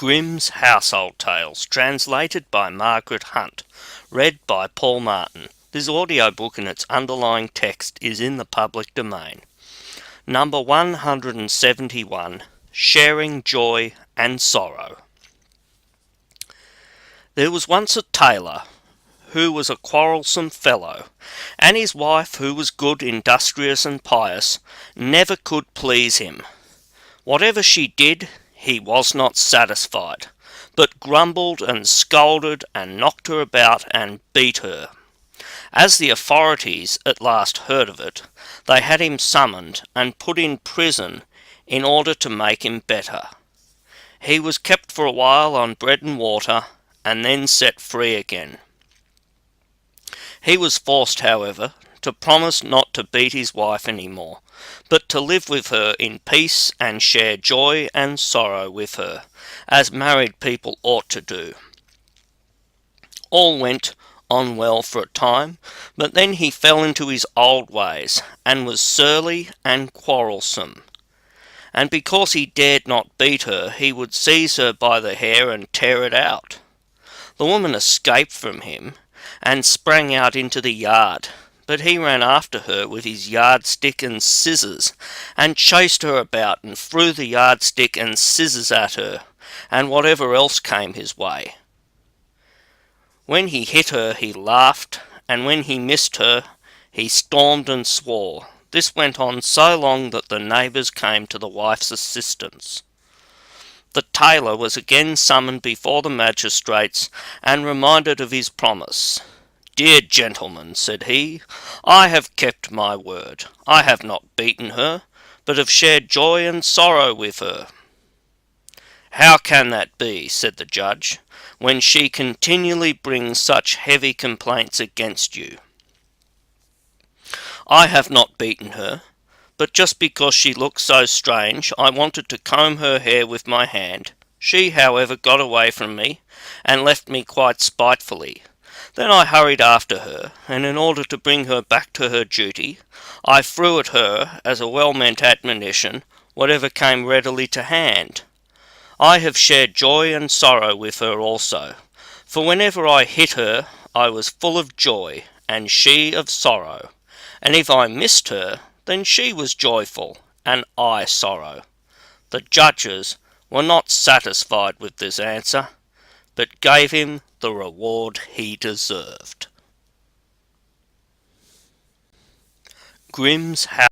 Grimm's Household Tales, translated by Margaret Hunt, read by Paul Martin. This audiobook and its underlying text is in the public domain. Number 171, Sharing Joy and Sorrow. There was once a tailor who was a quarrelsome fellow, and his wife, who was good, industrious, and pious, never could please him. Whatever she did, he was not satisfied, but grumbled and scolded and knocked her about and beat her. As the authorities at last heard of it, they had him summoned and put in prison in order to make him better. He was kept for a while on bread and water, and then set free again. He was forced, however, to promise not to beat his wife any more, but to live with her in peace and share joy and sorrow with her, as married people ought to do. All went on well for a time, but then he fell into his old ways, and was surly and quarrelsome. And because he dared not beat her, he would seize her by the hair and tear it out. The woman escaped from him, and sprang out into the yard, but he ran after her with his yardstick and scissors, and chased her about, and threw the yardstick and scissors at her, and whatever else came his way. When he hit her, he laughed, and when he missed her, he stormed and swore. This went on so long that the neighbours came to the wife's assistance. The tailor was again summoned before the magistrates, and reminded of his promise. "Dear gentlemen," said he, "I have kept my word. I have not beaten her, but have shared joy and sorrow with her." "How can that be," said the judge, "when she continually brings such heavy complaints against you?" "I have not beaten her, but just because she looked so strange, I wanted to comb her hair with my hand. She, however, got away from me, and left me quite spitefully. Then I hurried after her, and in order to bring her back to her duty, I threw at her, as a well-meant admonition, whatever came readily to hand. I have shared joy and sorrow with her also, for whenever I hit her, I was full of joy, and she of sorrow, and if I missed her, then she was joyful, and I sorrow." The judges were not satisfied with this answer, but gave him the reward he deserved. Grimm's